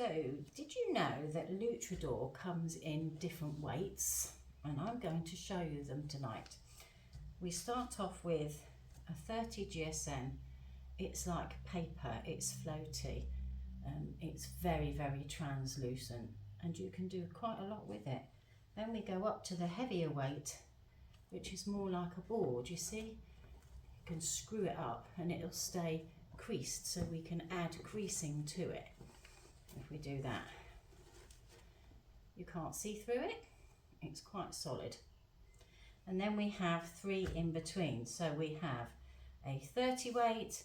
So, did you know that lutrador comes in different weights? And I'm going to show you them tonight. We start off with a 30 GSM. It's like paper, it's floaty, it's very, very translucent, and you can do quite a lot with it. Then we go up to the heavier weight, which is more like a board, you see? You can screw it up and it'll stay creased, so we can add creasing to it. If we do that, you can't see through it, it's quite solid. And then we have three in between, so we have a 30 weight,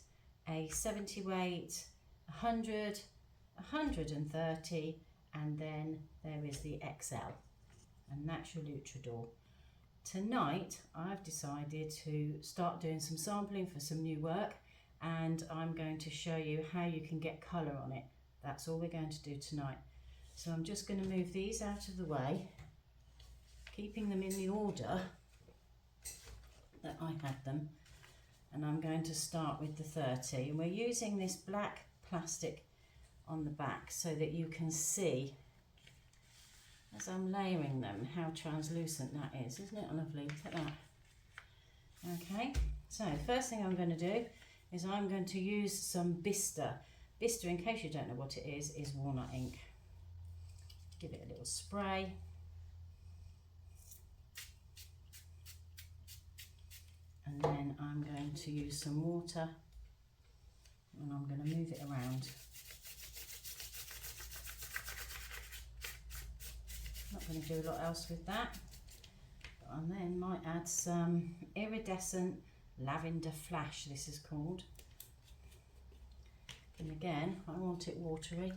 a 70 weight, 100, 130, and then there is the XL, and that's your lutrador. Tonight I've decided to start doing some sampling for some new work, and I'm going to show you how you can get colour on it. That's all we're going to do tonight. So I'm just going to move these out of the way, keeping them in the order that I had them, and I'm going to start with the 30, and we're using this black plastic on the back so that you can see as I'm layering them how translucent that is. Isn't it lovely? Look at that. Okay, so the first thing I'm going to do is I'm going to use some Bister. Bister, in case you don't know what it is walnut ink. Give it a little spray. And then I'm going to use some water, and I'm going to move it around. Not going to do a lot else with that. And then might add some iridescent lavender flash, this is called. And again, I want it watery.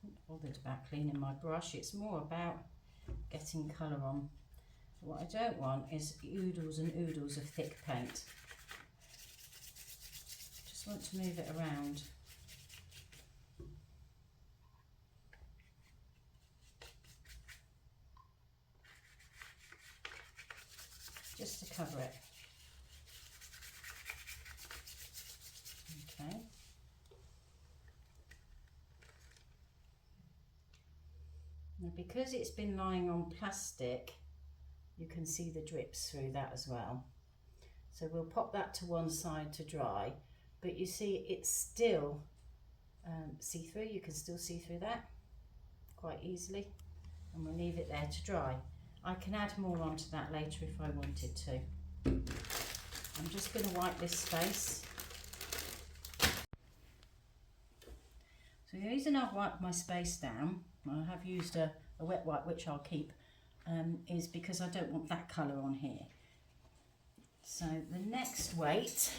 I'm not bothered about cleaning my brush, it's more about getting colour on. What I don't want is oodles and oodles of thick paint. Just want to move it around. Just to cover it. Okay. Now, because it's been lying on plastic, you can see the drips through that as well. So we'll pop that to one side to dry, but you see it's still see-through. You can still see through that quite easily, and we'll leave it there to dry. I can add more onto that later if I wanted to. I'm just going to wipe this space. So the reason I've wiped my space down, I have used a wet wipe which I'll keep, is because I don't want that colour on here. So the next weight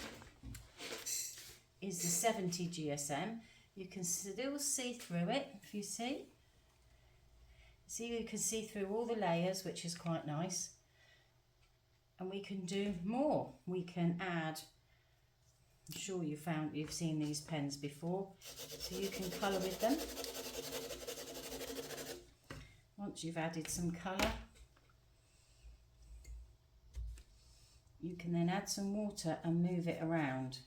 is the 70 GSM. You can still see through it, if you see. See, you can see through all the layers, which is quite nice. And we can do more. We can add, I'm sure you've seen these pens before, so you can colour with them. Once you've added some colour, you can then add some water and move it around.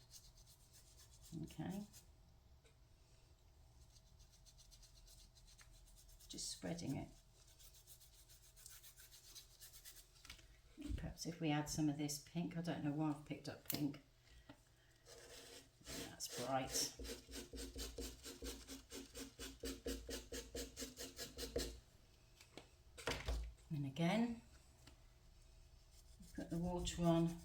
Okay. Just spreading it. Perhaps if we add some of this pink, I don't know why I've picked up pink. That's bright. And again, put the water on.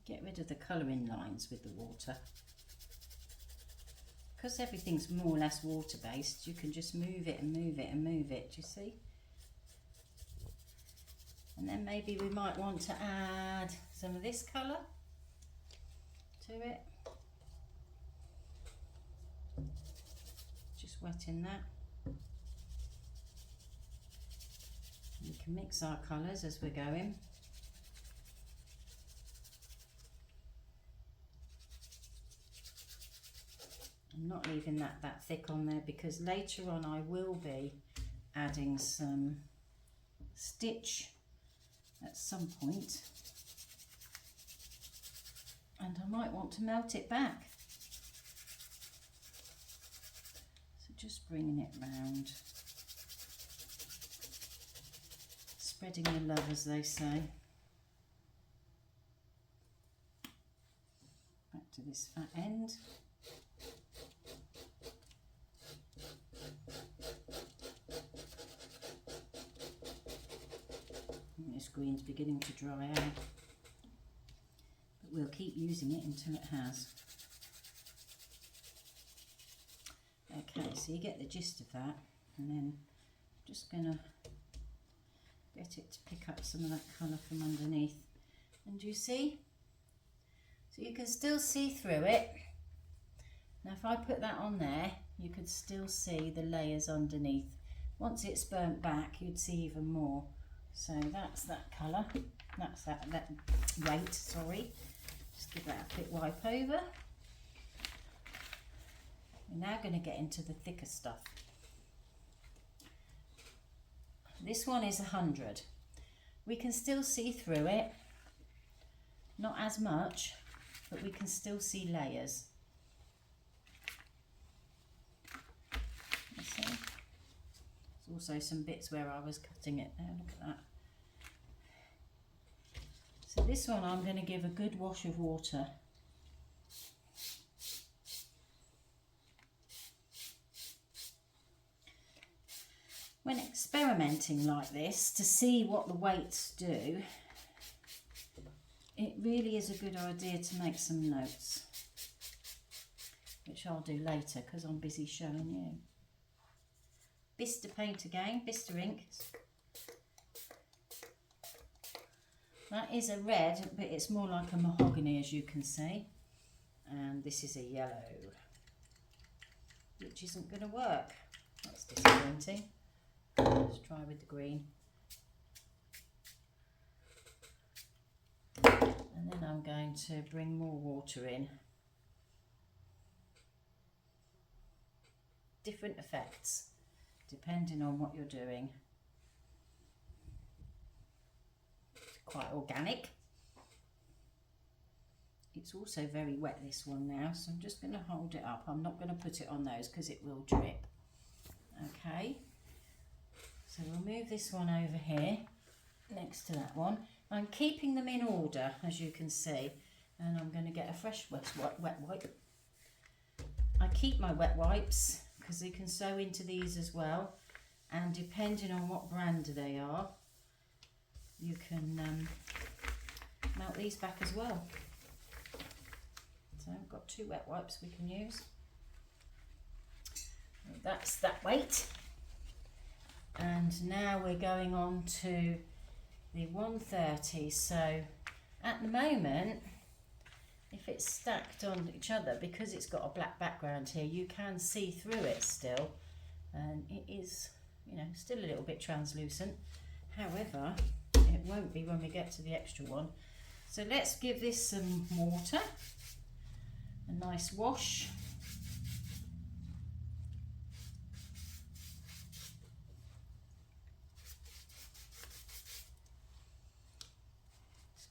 Get rid of the colouring lines with the water. Because everything's more or less water based, you can just move it and move it and move it, do you see? And then maybe we might want to add some of this colour to it. Just wetting that. We can mix our colours as we're going. I'm not leaving that thick on there because later on I will be adding some stitch at some point, and I might want to melt it back. just bringing it round, spreading the love, as they say. Back to this fat end. And this green's beginning to dry out, but we'll keep using it until it has. Okay, so you get the gist of that, and then I'm just going to get it to pick up some of that colour from underneath. And you see? So you can still see through it. Now if I put that on there, you could still see the layers underneath. Once it's burnt back, you'd see even more. So that's that colour, that's that weight, sorry. Just give that a quick wipe over. We're now going to get into the thicker stuff. This one is 100. We can still see through it, not as much, but we can still see layers. You see? There's also some bits where I was cutting it there, look at that. So this one I'm going to give a good wash of water. When experimenting like this, to see what the weights do, it really is a good idea to make some notes, which I'll do later because I'm busy showing you. Bista paint again, Bista ink. That is a red, but it's more like a mahogany, as you can see. And this is a yellow, which isn't going to work. That's disappointing. Let's try with the green. And then I'm going to bring more water in. Different effects, depending on what you're doing. It's quite organic. It's also very wet, this one now, so I'm just going to hold it up. I'm not going to put it on those because it will drip. Okay. So we'll move this one over here next to that one. I'm keeping them in order, as you can see, and I'm going to get a fresh wet wipe. I keep my wet wipes because you can sew into these as well, and depending on what brand they are, you can melt these back as well. So I've got 2 wet wipes we can use. That's that weight. And now we're going on to the 130. So at the moment, if it's stacked on each other, because it's got a black background here, you can see through it still, and it is, you know, still a little bit translucent. However, it won't be when we get to the extra one. So let's give this some water, a nice wash.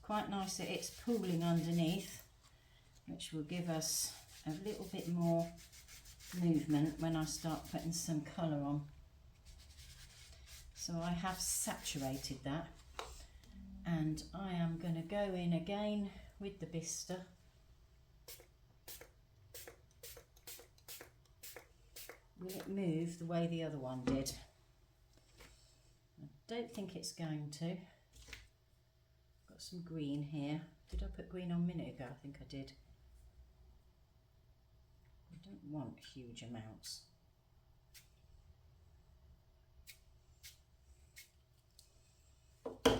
Quite nice that it's pooling underneath, which will give us a little bit more movement when I start putting some colour on. So I have saturated that, and I am going to go in again with the Bista. Will it move the way the other one did? I don't think it's going to. Some green here. Did I put green on a minute ago? I think I did. I don't want huge amounts. And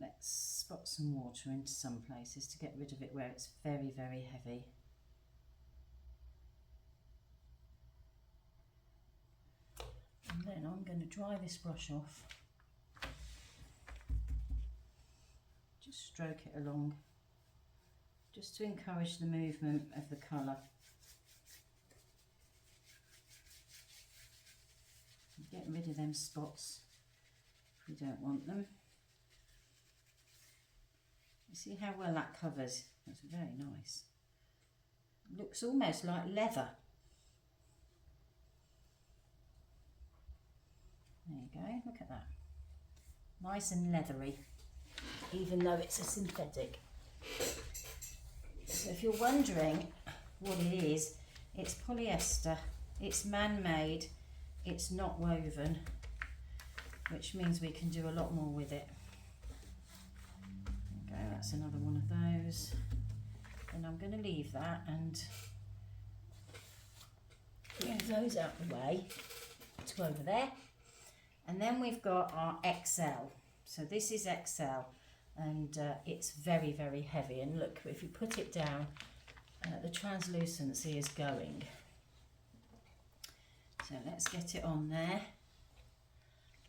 let's spot some water into some places to get rid of it where it's very, very heavy. And then I'm going to dry this brush off. Just stroke it along, just to encourage the movement of the colour. Get rid of them spots if you don't want them. You see how well that covers? That's very nice. It looks almost like leather go, look at that. Nice and leathery, even though it's a synthetic. So if you're wondering what it is, it's polyester, it's man-made, it's not woven, which means we can do a lot more with it. There we go, that's another one of those. And I'm going to leave that and move those out the way to over there. And then we've got our XL. So this is XL, and it's very, very heavy. And look, if you put it down, the translucency is going. So let's get it on there.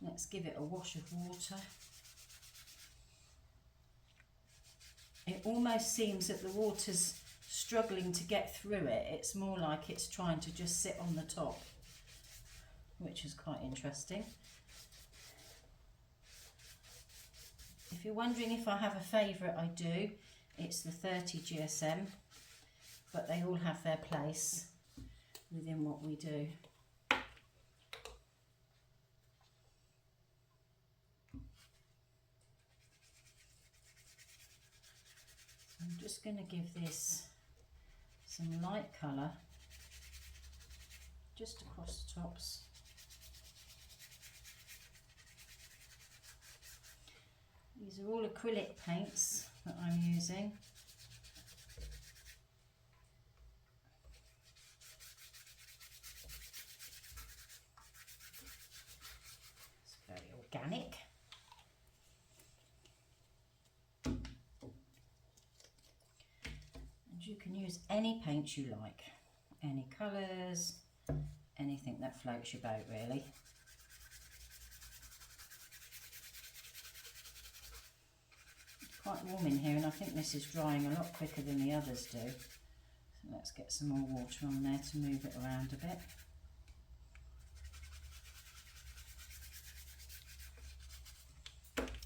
Let's give it a wash of water. It almost seems that the water's struggling to get through it. It's more like it's trying to just sit on the top, which is quite interesting. If you're wondering if I have a favourite, I do. It's the 30 GSM, but they all have their place within what we do. I'm just going to give this some light colour just across the tops. These are all acrylic paints that I'm using. It's very organic. You can use any paint you like, any colours, anything that floats your boat really. It's quite warm in here, and I think this is drying a lot quicker than the others do. So let's get some more water on there to move it around a bit.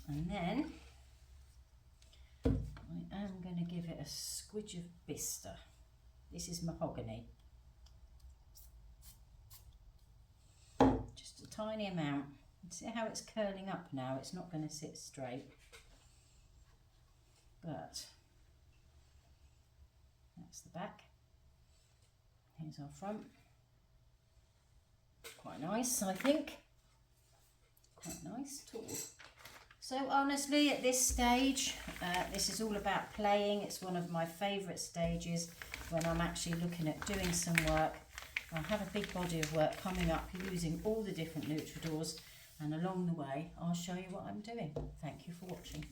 And then I'm going to give it a squidge of Bista. This is mahogany. Just a tiny amount. See how it's curling up now? It's not going to sit straight. But that's the back. Here's our front. Quite nice, I think. Quite nice, tall. So honestly, at this stage, this is all about playing. It's one of my favourite stages when I'm actually looking at doing some work. I have a big body of work coming up using all the different lutradors, and along the way, I'll show you what I'm doing. Thank you for watching.